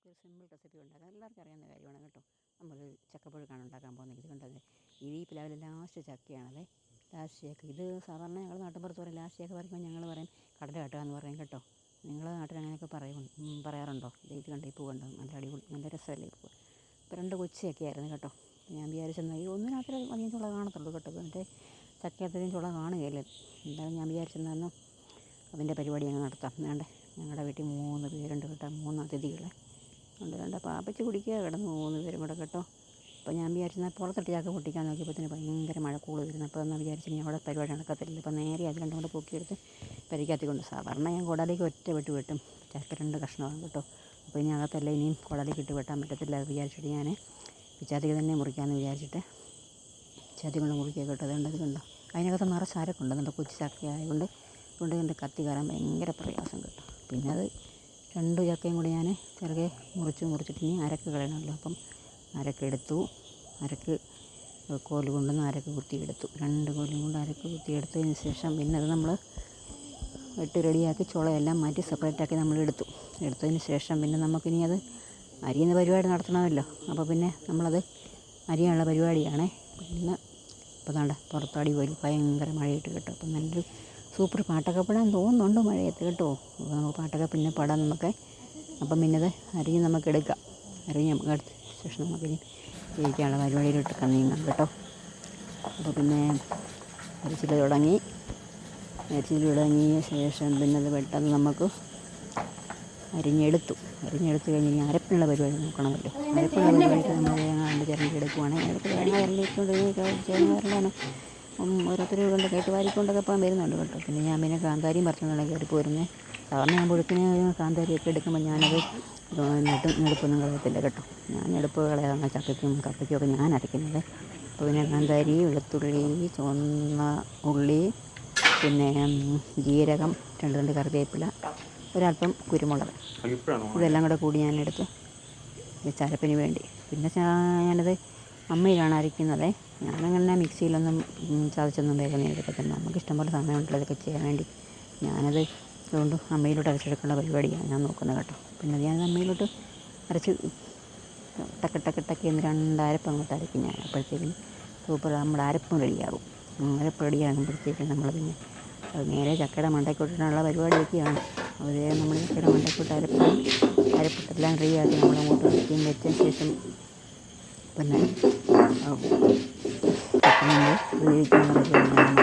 നമുക്കൊരു simple recipe ഉണ്ടാക്കാം. എല്ലാവർക്കും അറിയാവുന്ന കാര്യമാണ് കേട്ടോ. നമ്മൾ ചക്കപ്പുഴുക്കാണ് ഉണ്ടാക്കാൻ പോകുന്നത്. ഇത് കണ്ടത് ഈ പ്ലാവിലെ ലാസ്റ്റ് ചക്കയാണത്. ലാസ്റ്റ് ചക്ക ഇത് സാധാരണ ഞങ്ങൾ നാട്ടിൻപുറത്ത് പറയും ലാസ്റ്റ് ചക്ക പറിക്കുമ്പോൾ ഞങ്ങൾ പറയും കടല കട്ടുക എന്ന് പറയും കേട്ടോ. നിങ്ങളുടെ നാട്ടിൽ അങ്ങനെയൊക്കെ പറയാറുണ്ടോ? ഇത് കണ്ടോ, ഈ പൂ കണ്ടോ, നല്ല അടിപൊളി നല്ല രസമല്ലേ ഈ പൂ. ഇപ്പോൾ 2 കൊച്ചു ചക്കയായിരുന്നു കേട്ടോ. ഞാൻ വിചാരിച്ചെന്നാൽ ഈ ഒന്നിനകത്ത് അധികം ചുള കാണത്തുള്ളൂ കേട്ടോ. എൻ്റെ ചക്കയത്രയും ചുള കാണുകയില്ല. എന്തായാലും ഞാൻ വിചാരിച്ചെന്നാലും അതിൻ്റെ പരിപാടി അങ്ങ് നടത്താം. വേണ്ട, ഞങ്ങളുടെ വീട്ടിൽ 3 പേരുണ്ട് കേട്ടോ. 3 അതിഥികളെ ഉണ്ട്. 2 പാപ്പച്ച് കുടിക്കുക കിടന്ന് 3 പേരും കൂടെ കേട്ടോ. അപ്പോൾ ഞാൻ വിചാരിച്ചെന്നാൽ പുറത്തിട്ട് ചക്ക പൊട്ടിക്കാൻ നോക്കിയപ്പോഴത്തേന് ഭയങ്കര മഴക്കൂട് വരുന്നു. അപ്പോൾ എന്നാൽ വിചാരിച്ചു ഇനി അവിടെ പരിപാടി നടക്കത്തില്ല. അപ്പോൾ നേരെ അത് 2 കൂടെ പൊക്കിയെടുത്ത് പരിക്കകത്ത് കൊണ്ട് സാധാരണ ഞാൻ കുടലേക്ക് ഒറ്റ വെട്ടും. ചക്ക 2 കഷ്ണമാണ് കേട്ടോ. അപ്പോൾ ഇനി അകത്തല്ല ഇനിയും കുടലേക്ക് ഇട്ട് വെട്ടാൻ പറ്റത്തില്ല. അത് വിചാരിച്ചിട്ട് ഞാൻ പിച്ചാത്തിക്ക് തന്നെ മുറിക്കാമെന്ന് വിചാരിച്ചിട്ട് പിച്ചാത്തി കൊണ്ട് മുറിക്കുക കേട്ടോ. അതുകൊണ്ട് കണ്ടോ, അതിനകത്ത് നിറച്ച് അരക്കുണ്ട്. നമ്മുടെ കൊച്ചു ചക്ക ആയതുകൊണ്ട് എൻ്റെ കത്തി കയറാൻ ഭയങ്കര പ്രയാസം കേട്ടോ. പിന്നെ അത് 2 ചക്കയും കൂടി ഞാൻ ചെറുകെ മുറിച്ചിട്ട് ഇനി അരക്ക് കളയണമല്ലോ. അപ്പം അരക്കെടുത്തു. അരക്ക് കോല് കൊണ്ടുവന്ന് അരക്ക് കുത്തിയെടുത്തു. 2 കോലും കൊണ്ട് അരക്ക് കുത്തിയെടുത്തതിന് ശേഷം പിന്നെ അത് നമ്മൾ വെട്ടി റെഡിയാക്കി ചുളയെല്ലാം മാറ്റി സെപ്പറേറ്റാക്കി നമ്മൾ എടുത്തതിന് ശേഷം പിന്നെ നമുക്കിനി അത് അരിയുന്ന പരിപാടി നടത്തണമല്ലോ. അപ്പോൾ പിന്നെ നമ്മളത് അരിയാനുള്ള പരിപാടിയാണേ. പിന്നെ ഇപ്പോൾ താണ്ട പുറത്താടി പോയി ഭയങ്കര മഴയിട്ട് കേട്ടോ. അപ്പം നല്ലൊരു സൂപ്പർ പാട്ടൊക്കെ പാടാൻ തോന്നുന്നുണ്ട് മഴയത്ത് കേട്ടോ. നമുക്ക് പാട്ടൊക്കെ പിന്നെ പാടാം നമുക്ക്. അപ്പം പിന്നെ അത് അരിഞ്ഞ് നമുക്ക് എടുക്കാം. അരിഞ്ഞ് നമുക്ക് എടുത്ത ശേഷം നമുക്കിനി ജീവിക്കാനുള്ള പരിപാടിയിലോട്ടൊക്കെ നീങ്ങാം കേട്ടോ. അപ്പോൾ പിന്നെ അരിച്ചിൽ തുടങ്ങിയ ശേഷം പിന്നെ അത് പെട്ടെന്ന് നമുക്ക് അരിഞ്ഞെടുത്ത് കഴിഞ്ഞ് ഇനി അരപ്പിനുള്ള പരിപാടി നോക്കണമല്ലോ. അരപ്പിനുള്ള പരിപാടിക്ക് നമ്മൾ തേങ്ങ കണ്ട് ചിരണ്ടി എടുക്കുവാണെങ്കിൽ അടുത്ത് തേങ്ങ ചിരണ്ടിക്കൊണ്ട് ഓരോരുത്തർ കൊണ്ട് കേട്ട് വാരിക്കൊണ്ടൊക്കെ പോകാൻ വരുന്നുണ്ട് കേട്ടോ. പിന്നെ ഞാൻ പിന്നെ കാന്താരിയും പറിച്ചുകൊണ്ടാണ് കയറി പോരുന്നത്. സാധാരണ ഞാൻ പുഴുക്കിന് കാന്താരിയൊക്കെ എടുക്കുമ്പോൾ ഞാനത് ഞെടുപ്പൊന്നും കളയത്തില്ല കേട്ടോ. ഞാൻ ഞെടുപ്പ് കളയാതെ ചക്കയ്ക്കും കപ്പയ്ക്കും ഞാൻ അരയ്ക്കുന്നത്. അപ്പോൾ പിന്നെ കാന്താരി, വെളുത്തുള്ളി, ചുവന്ന ഉള്ളി, പിന്നെ ജീരകം, 2 കറിവേപ്പില, ഒരല്പം കുരുമുളക്, ഇതെല്ലാം കൂടെ കൂടി ഞാനെടുത്ത് ചരപ്പിന് വേണ്ടി. പിന്നെ ഞാനത് അമ്മയിലാണ് അരയ്ക്കുന്നത്. ഞാനങ്ങനെ മിക്സിയിലൊന്നും ചതച്ചൊന്നും വേഗം എടുക്കത്തില്ല. നമുക്ക് ഇഷ്ടംപോലെ സമയമുണ്ടല്ലോ ഇതൊക്കെ ചെയ്യാൻ വേണ്ടി. ഞാനത് അതുകൊണ്ട് അമ്മയിലോട്ട് അരച്ചെടുക്കേണ്ട പരിപാടിയാണ് ഞാൻ നോക്കുന്നത് കേട്ടോ. പിന്നെ ഞാൻ അമ്മയിലോട്ട് അരച്ച് ടക്ക് എന്ന് 2 അരപ്പ് അങ്ങോട്ട് അരയ്ക്കും ഞാൻ. അപ്പോഴത്തേക്കിന് സൂപ്പർ നമ്മുടെ അരപ്പും റെഡിയാകും. അരപ്പ് റെഡിയാകുമ്പോഴത്തേക്കും നമ്മൾ പിന്നെ അത് നേരെ ചക്കയുടെ മണ്ടയ്ക്കോട്ടിനുള്ള പരിപാടിയൊക്കെയാണ്. അത് നമ്മൾ ചക്കയുടെ മണ്ടയ്ക്കോട്ട് അരപ്പിട്ടെല്ലാം റെഡിയാക്കി നമ്മളങ്ങോട്ട് വെച്ച ശേഷം പിന്നെ ഉപയോഗിക്കാനുള്ള പരിപാടിയാണ്.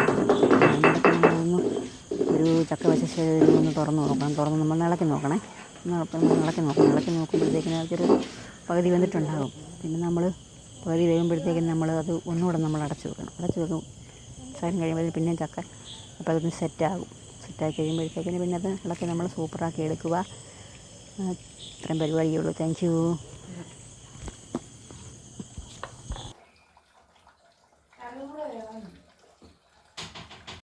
ഒരു ചക്ക വശ ഒന്ന് തുറന്ന് നമ്മൾ ഇളക്കി നോക്കണേ. ഇളക്കി നോക്കുമ്പോഴത്തേക്കിന് അതൊരു പകുതി വെന്തിട്ടുണ്ടാകും. പിന്നെ നമ്മൾ പകുതി വേകുമ്പോഴത്തേക്കും നമ്മൾ അത് ഒന്നുകൂടെ നമ്മൾ അടച്ചു വെക്കും. സമയം കഴിയുമ്പോൾ പിന്നെ ചക്ക അപ്പോൾ അതൊന്ന് സെറ്റാക്കി കഴിയുമ്പോഴത്തേക്കിന് പിന്നെ അത് ഇളക്കി നമ്മൾ സൂപ്പറാക്കി എടുക്കുക. ഇത്രയും പരിപാടിയുള്ളൂ. Thank you.